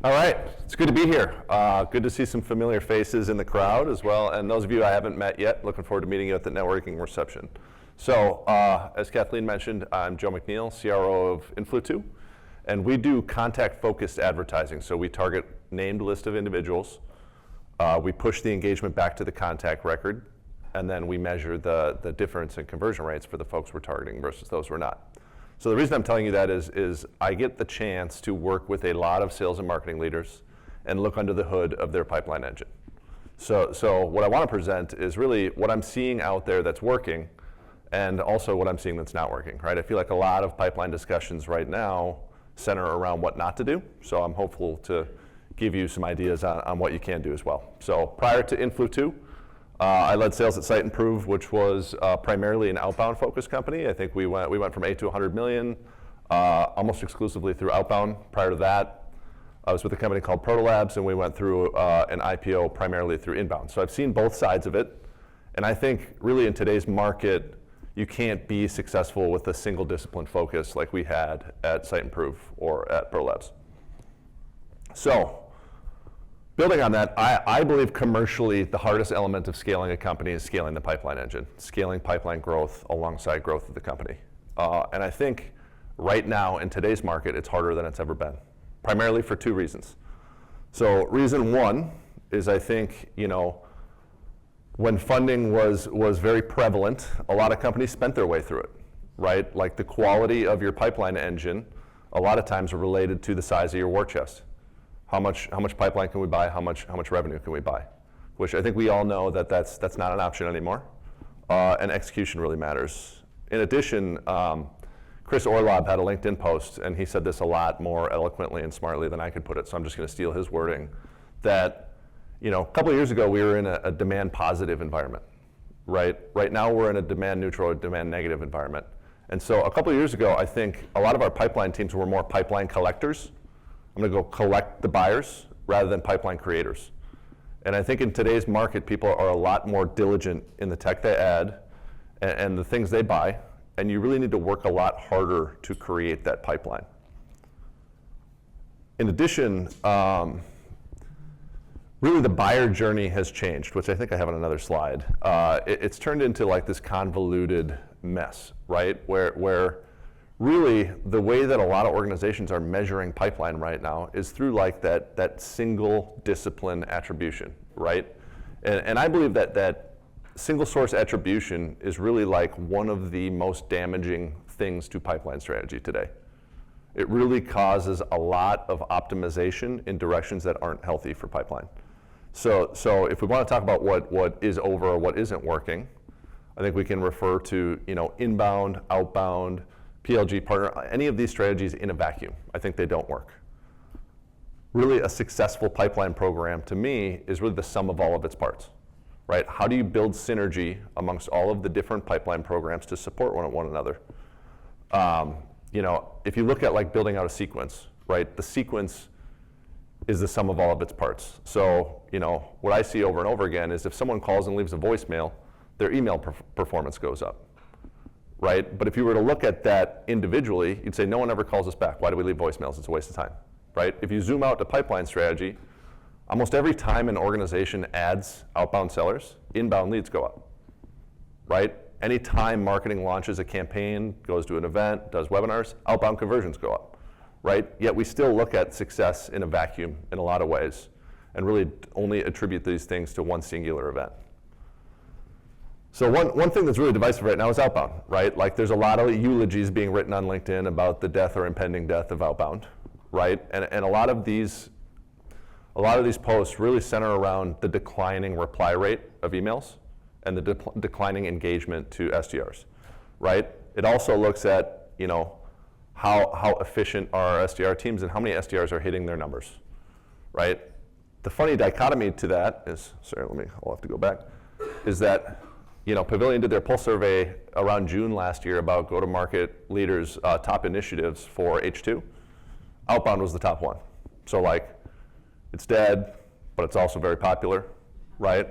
All right, it's good to be here. Good to see some familiar faces in the crowd as well, and those of you I haven't met yet, looking forward to meeting you at the networking reception. So, as Kathleen mentioned, I'm Joe McNeill, CRO of Influ2, and we do contact-focused advertising. So we target named list of individuals, we push the engagement back to the contact record, and then we measure the difference in conversion rates for the folks we're targeting versus those we're not. So the reason I'm telling you that is I get the chance to work with a lot of sales and marketing leaders and look under the hood of their pipeline engine. So what I want to present is really what I'm seeing out there that's working and also what I'm seeing that's not working, right? I feel like a lot of pipeline discussions right now center around what not to do. So I'm hopeful to give you some ideas on what you can do as well. So prior to Influ2, I led sales at Site Improve, which was primarily an outbound focused company. I think we went from 8 to 100 million, almost exclusively through outbound. Prior to that, I was with a company called Protolabs, and we went through an IPO primarily through inbound. So I've seen both sides of it, and I think really in today's market, you can't be successful with a single discipline focus like we had at Site Improve or at Protolabs. So, building on that, I believe commercially the hardest element of scaling a company is scaling the pipeline engine, scaling pipeline growth alongside growth of the company. And I think right now in today's market, it's harder than it's ever been, primarily for two reasons. So reason one is I think, when funding was very prevalent, a lot of companies spent their way through it, right? Like the quality of your pipeline engine, a lot of times are related to the size of your war chest. How much pipeline can we buy? How much revenue can we buy? Which I think we all know that's not an option anymore, and execution really matters. In addition, Chris Orlob had a LinkedIn post, and he said this a lot more eloquently and smartly than I could put it. So I'm just going to steal his wording. That a couple of years ago we were in a demand positive environment, right? Right now we're in a demand neutral or demand negative environment. And so a couple of years ago, I think a lot of our pipeline teams were more pipeline collectors. I'm going to go collect the buyers rather than pipeline creators. And I think in today's market, people are a lot more diligent in the tech they add and the things they buy, and you really need to work a lot harder to create that pipeline. In addition, really the buyer journey has changed, which I think I have on another slide. It's turned into like this convoluted mess, right? Where really, the way that a lot of organizations are measuring pipeline right now is through like that single discipline attribution, right? And I believe that single source attribution is really like one of the most damaging things to pipeline strategy today. It really causes a lot of optimization in directions that aren't healthy for pipeline. So if we want to talk about what is over or what isn't working, I think we can refer to inbound, outbound, PLG partner, any of these strategies in a vacuum. I think they don't work. Really, a successful pipeline program to me is really the sum of all of its parts, right? How do you build synergy amongst all of the different pipeline programs to support one another? If you look at like building out a sequence, right? The sequence is the sum of all of its parts. So, what I see over and over again is if someone calls and leaves a voicemail, their email performance goes up. Right? But if you were to look at that individually, you'd say, no one ever calls us back. Why do we leave voicemails? It's a waste of time, right? If you zoom out to pipeline strategy, almost every time an organization adds outbound sellers, inbound leads go up, right? Anytime marketing launches a campaign, goes to an event, does webinars, outbound conversions go up, right? Yet we still look at success in a vacuum in a lot of ways and really only attribute these things to one singular event. So one thing that's really divisive right now is outbound, right? Like there's a lot of eulogies being written on LinkedIn about the death or impending death of outbound, right? And a lot of these posts really center around the declining reply rate of emails and the declining engagement to SDRs, right? It also looks at, how efficient are our SDR teams and how many SDRs are hitting their numbers, right? The funny dichotomy to that is, I'll have to go back, is that Pavilion did their pulse survey around June last year about go-to-market leaders' top initiatives for H2. Outbound was the top one. So it's dead, but it's also very popular, right?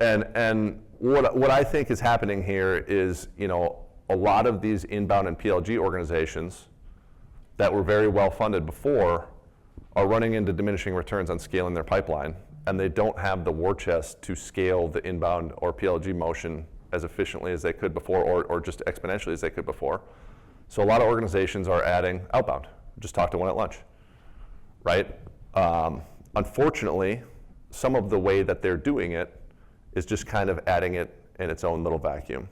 And what I think is happening here is, a lot of these inbound and PLG organizations that were very well funded before are running into diminishing returns on scaling their pipeline, and they don't have the war chest to scale the inbound or PLG motion as efficiently as they could before, or just exponentially as they could before. So a lot of organizations are adding outbound. Just talked to one at lunch, right? Unfortunately, some of the way that they're doing it is just kind of adding it in its own little vacuum.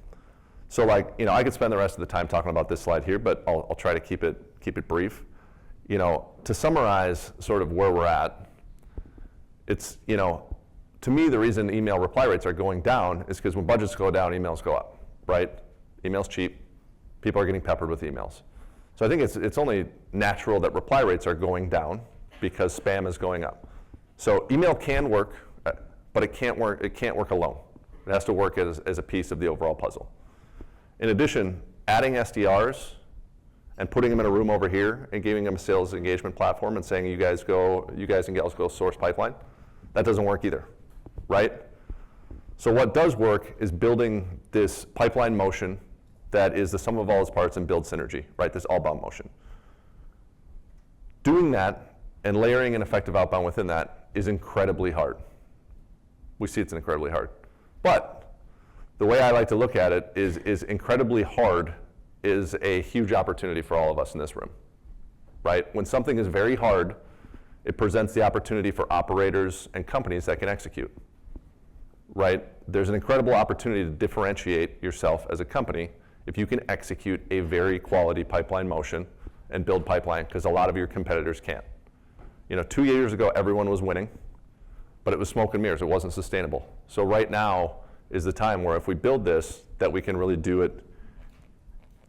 So like, I could spend the rest of the time talking about this slide here, but I'll try to keep it brief. To summarize sort of where we're at, it's, to me, the reason email reply rates are going down is because when budgets go down, emails go up, right? Email's cheap. People are getting peppered with emails. So I think it's only natural that reply rates are going down because spam is going up. So email can work, but it can't work alone. It has to work as a piece of the overall puzzle. In addition, adding SDRs and putting them in a room over here and giving them a sales engagement platform and saying, you guys and gals go source pipeline, that doesn't work either, right? So what does work is building this pipeline motion that is the sum of all its parts and build synergy, right? This all-bound motion. Doing that and layering an effective outbound within that is incredibly hard. We see it's incredibly hard. But the way I like to look at it is incredibly hard is a huge opportunity for all of us in this room, right? When something is very hard, it presents the opportunity for operators and companies that can execute, right? There's an incredible opportunity to differentiate yourself as a company if you can execute a very quality pipeline motion and build pipeline, because a lot of your competitors can't. 2 years ago, everyone was winning, but it was smoke and mirrors. It wasn't sustainable. So right now is the time where if we build this, that we can really do it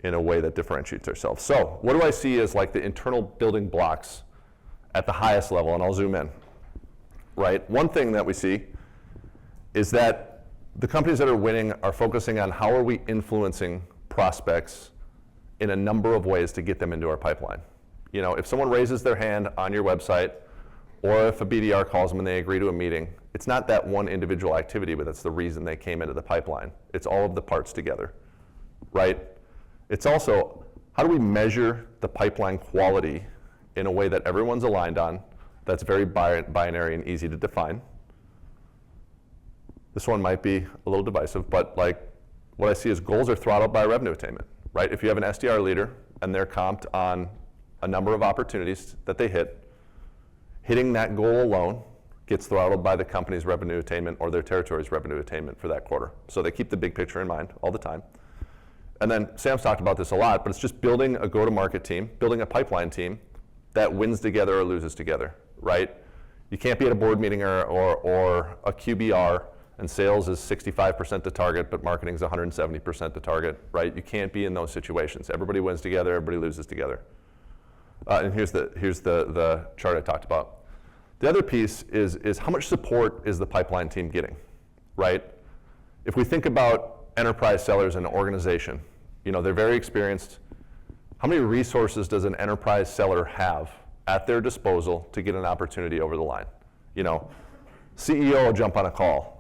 in a way that differentiates ourselves. So what do I see as like the internal building blocks at the highest level? And I'll zoom in, right? One thing that we see is that the companies that are winning are focusing on how are we influencing prospects in a number of ways to get them into our pipeline. If someone raises their hand on your website, or if a BDR calls them and they agree to a meeting, it's not that one individual activity, but that's the reason they came into the pipeline. It's all of the parts together, right? It's also, how do we measure the pipeline quality in a way that everyone's aligned on, that's very binary and easy to define? This one might be a little divisive, but like what I see is goals are throttled by revenue attainment, right? If you have an SDR leader and they're comped on a number of opportunities that they hitting that goal alone gets throttled by the company's revenue attainment or their territory's revenue attainment for that quarter. So they keep the big picture in mind all the time. And then Sam's talked about this a lot, but it's just building a go-to-market team, building a pipeline team that wins together or loses together, right? You can't be at a board meeting or a QBR and sales is 65% the target, but marketing is 170% the target, right? You can't be in those situations. Everybody wins together, everybody loses together. And here's the chart I talked about. The other piece is how much support is the pipeline team getting, right? If we think about enterprise sellers in an organization, they're very experienced. How many resources does an enterprise seller have at their disposal to get an opportunity over the line? CEO will jump on a call.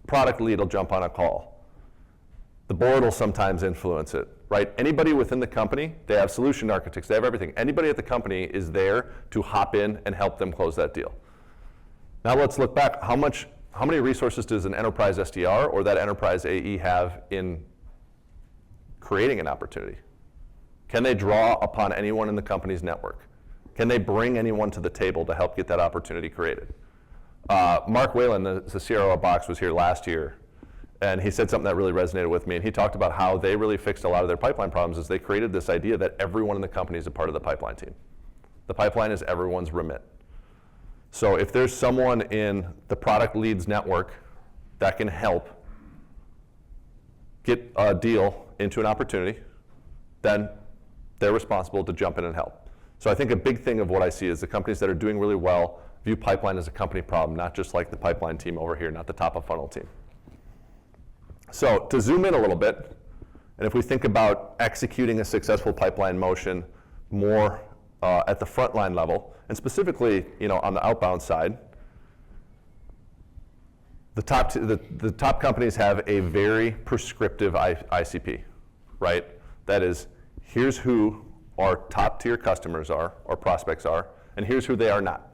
Product lead will jump on a call. The board will sometimes influence it, right? Anybody within the company, they have solution architects, they have everything. Anybody at the company is there to hop in and help them close that deal. Now let's look back. How many resources does an enterprise SDR or that enterprise AE have in creating an opportunity? Can they draw upon anyone in the company's network? Can they bring anyone to the table to help get that opportunity created? Mark Whalen, the CRO at Box, was here last year, and he said something that really resonated with me, and he talked about how they really fixed a lot of their pipeline problems as they created this idea that everyone in the company is a part of the pipeline team. The pipeline is everyone's remit. So if there's someone in the product leads network that can help get a deal into an opportunity, then they're responsible to jump in and help. So I think a big thing of what I see is the companies that are doing really well view pipeline as a company problem, not just like the pipeline team over here, not the top of funnel team. So to zoom in a little bit, and if we think about executing a successful pipeline motion more at the frontline level, and specifically, on the outbound side, the top companies have a very prescriptive ICP, right? That is, here's who our top tier customers are, or prospects are, and here's who they are not,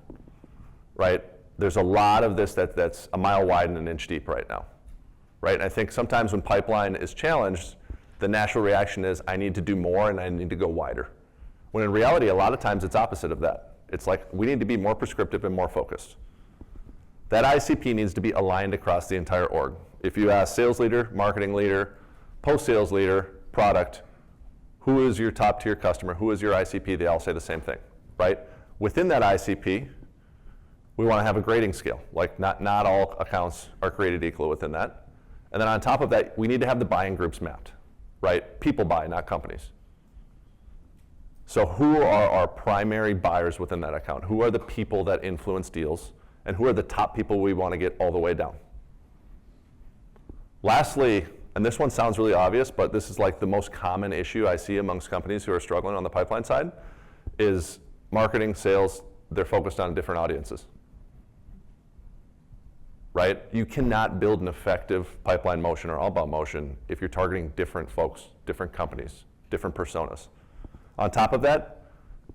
right? There's a lot of this that's a mile wide and an inch deep right now, right? And I think sometimes when pipeline is challenged, the natural reaction is I need to do more and I need to go wider. When in reality, a lot of times it's opposite of that. It's like we need to be more prescriptive and more focused. That ICP needs to be aligned across the entire org. If you ask sales leader, marketing leader, post-sales leader, product, who is your top tier customer, who is your ICP, they all say the same thing, right? Within that ICP, we want to have a grading scale. Like not all accounts are created equal within that. And then on top of that, we need to have the buying groups mapped, right? People buy, not companies. So who are our primary buyers within that account? Who are the people that influence deals? And who are the top people we want to get all the way down? Lastly, and this one sounds really obvious, but this is like the most common issue I see amongst companies who are struggling on the pipeline side, is marketing, sales, they're focused on different audiences, right? You cannot build an effective pipeline motion or outbound motion if you're targeting different folks, different companies, different personas. On top of that,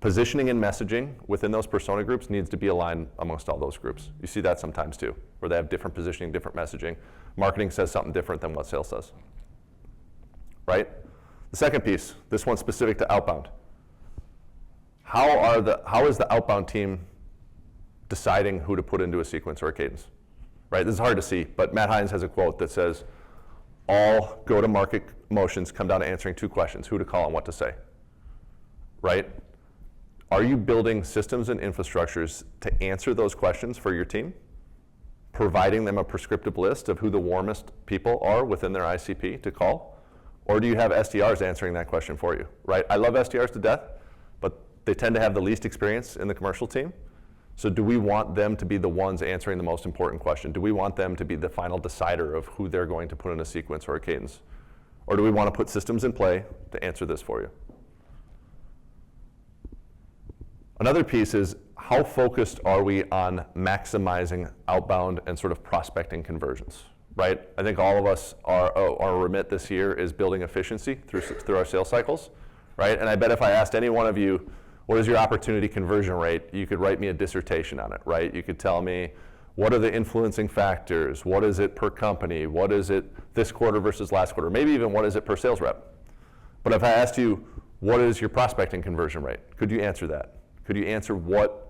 positioning and messaging within those persona groups needs to be aligned amongst all those groups. You see that sometimes too, where they have different positioning, different messaging. Marketing says something different than what sales says, right? The second piece, this one's specific to outbound. How is the outbound team deciding who to put into a sequence or a cadence, right? This is hard to see, but Matt Hines has a quote that says, all go-to-market motions come down to answering two questions, who to call and what to say, right? Are you building systems and infrastructures to answer those questions for your team? Providing them a prescriptive list of who the warmest people are within their ICP to call? Or do you have SDRs answering that question for you, right? I love SDRs to death, but they tend to have the least experience in the commercial team. So do we want them to be the ones answering the most important question? Do we want them to be the final decider of who they're going to put in a sequence or a cadence? Or do we want to put systems in play to answer this for you? Another piece is, how focused are we on maximizing outbound and sort of prospecting conversions, right? I think all of us, our remit this year is building efficiency through our sales cycles, right? And I bet if I asked any one of you, what is your opportunity conversion rate, you could write me a dissertation on it, right? You could tell me, what are the influencing factors? What is it per company? What is it this quarter versus last quarter? Maybe even what is it per sales rep? But if I asked you, what is your prospecting conversion rate? Could you answer that? Could you answer what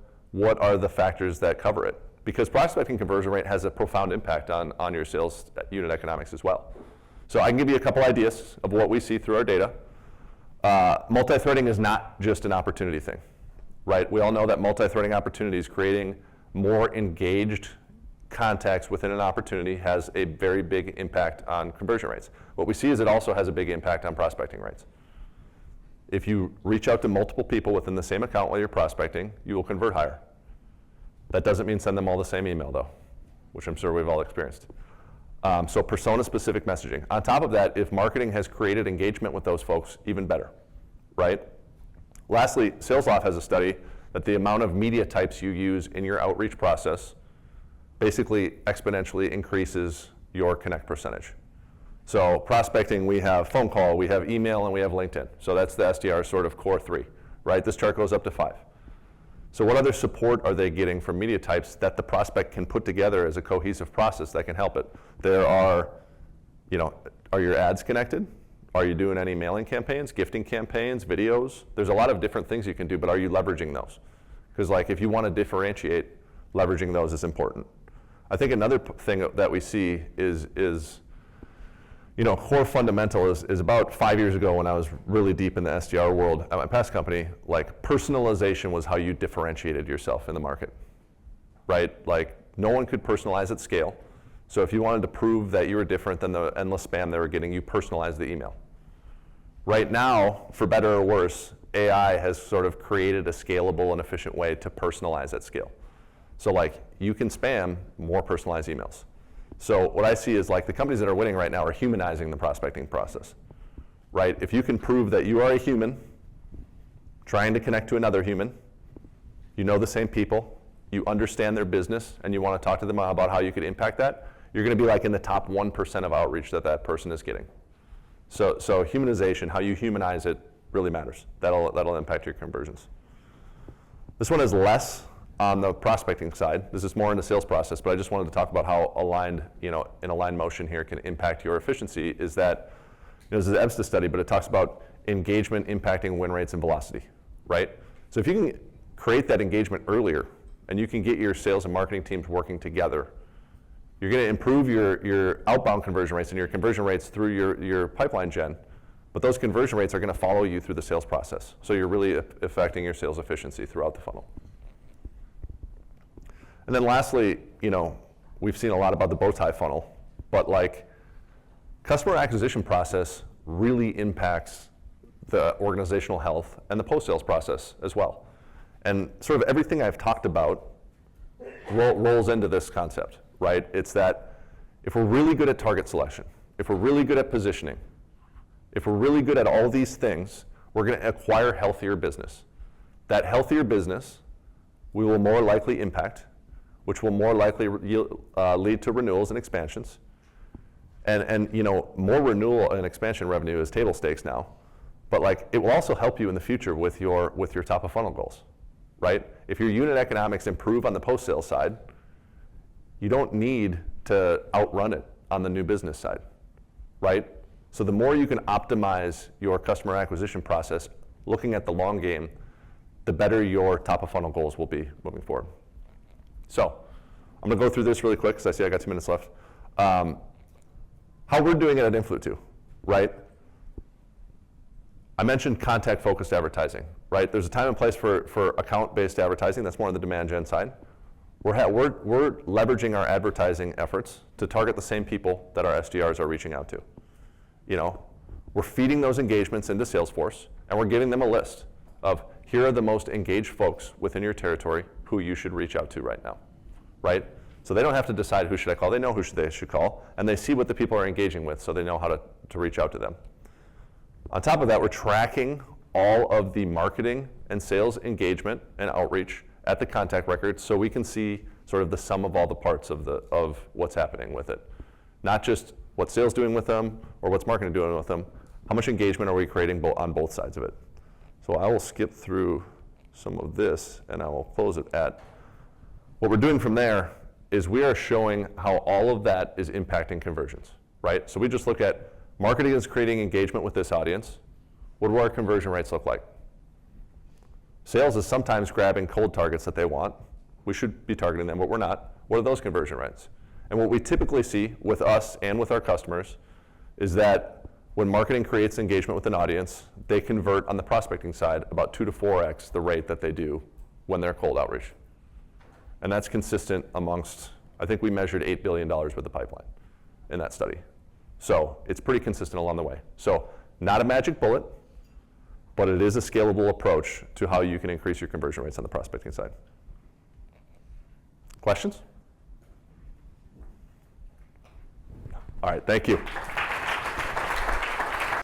are the factors that cover it? Because prospecting conversion rate has a profound impact on your sales unit economics as well. So I can give you a couple ideas of what we see through our data. Multi-threading is not just an opportunity thing, right? We all know that multi-threading opportunities, creating more engaged contacts within an opportunity, has a very big impact on conversion rates. What we see is it also has a big impact on prospecting rates. If you reach out to multiple people within the same account while you're prospecting, you will convert higher. That doesn't mean send them all the same email though, which I'm sure we've all experienced. So persona-specific messaging. On top of that, if marketing has created engagement with those folks, even better, right? Lastly, SalesLoft has a study that the amount of media types you use in your outreach process basically exponentially increases your connect percentage. So prospecting, we have phone call, we have email, and we have LinkedIn. So that's the SDR sort of core 3, right? This chart goes up to 5. So what other support are they getting from media types that the prospect can put together as a cohesive process that can help it? There are, are your ads connected? Are you doing any mailing campaigns, gifting campaigns, videos? There's a lot of different things you can do, but are you leveraging those? Because if you want to differentiate, leveraging those is important. I think another thing that we see is core fundamental is about 5 years ago when I was really deep in the SDR world at my past company, personalization was how you differentiated yourself in the market, right? No one could personalize at scale. So if you wanted to prove that you were different than the endless spam they were getting, you personalized the email. Right now, for better or worse, AI has sort of created a scalable and efficient way to personalize at scale. So you can spam more personalized emails. So what I see is the companies that are winning right now are humanizing the prospecting process, right? If you can prove that you are a human trying to connect to another human, you know the same people, you understand their business, and you want to talk to them about how you could impact that, you're going to be in the top 1% of outreach that person is getting. So humanization, how you humanize it, really matters. That'll impact your conversions. This one is less on the prospecting side. This is more in the sales process, but I just wanted to talk about how aligned, an aligned motion here can impact your efficiency. Is that, this is an EBSTA study, but it talks about engagement impacting win rates and velocity, right? So if you can create that engagement earlier, and you can get your sales and marketing teams working together, you're going to improve your outbound conversion rates and your conversion rates through your pipeline gen, but those conversion rates are going to follow you through the sales process. So you're really affecting your sales efficiency throughout the funnel. And then lastly, we've seen a lot about the bow tie funnel, but like customer acquisition process really impacts the organizational health and the post-sales process as well. And sort of everything I've talked about rolls into this concept, right? It's that if we're really good at target selection, if we're really good at positioning, if we're really good at all these things, we're going to acquire healthier business. That healthier business we will more likely impact, which will more likely lead to renewals and expansions. And more renewal and expansion revenue is table stakes now, but like it will also help you in the future with your top of funnel goals, right? If your unit economics improve on the post-sales side, you don't need to outrun it on the new business side, right? So the more you can optimize your customer acquisition process, looking at the long game, the better your top of funnel goals will be moving forward. So I'm gonna go through this really quick because I see I got 2 minutes left. How we're doing it at Influ2, right? I mentioned contact-focused advertising, right? There's a time and place for account-based advertising. That's more on the demand gen side. We're leveraging our advertising efforts to target the same people that our SDRs are reaching out to. We're feeding those engagements into Salesforce, and we're giving them a list of here are the most engaged folks within your territory who you should reach out to right now, right? So they don't have to decide who should I call. They know who they should call, and they see what the people are engaging with, so they know how to reach out to them. On top of that, we're tracking all of the marketing and sales engagement and outreach at the contact record, so we can see sort of the sum of all the parts of what's happening with it. Not just what's sales doing with them or what's marketing doing with them. How much engagement are we creating on both sides of it? So I will skip through some of this, and I will close it at what we're doing from there is we are showing how all of that is impacting conversions, right? So we just look at marketing is creating engagement with this audience. What do our conversion rates look like? Sales is sometimes grabbing cold targets that they want. We should be targeting them, but we're not. What are those conversion rates? And what we typically see with us and with our customers is that when marketing creates engagement with an audience, they convert on the prospecting side about 2 to 4x the rate that they do when they're cold outreach. And that's consistent amongst, I think we measured $8 billion worth of pipeline in that study. So it's pretty consistent along the way. So not a magic bullet, but it is a scalable approach to how you can increase your conversion rates on the prospecting side. Questions? All right, thank you.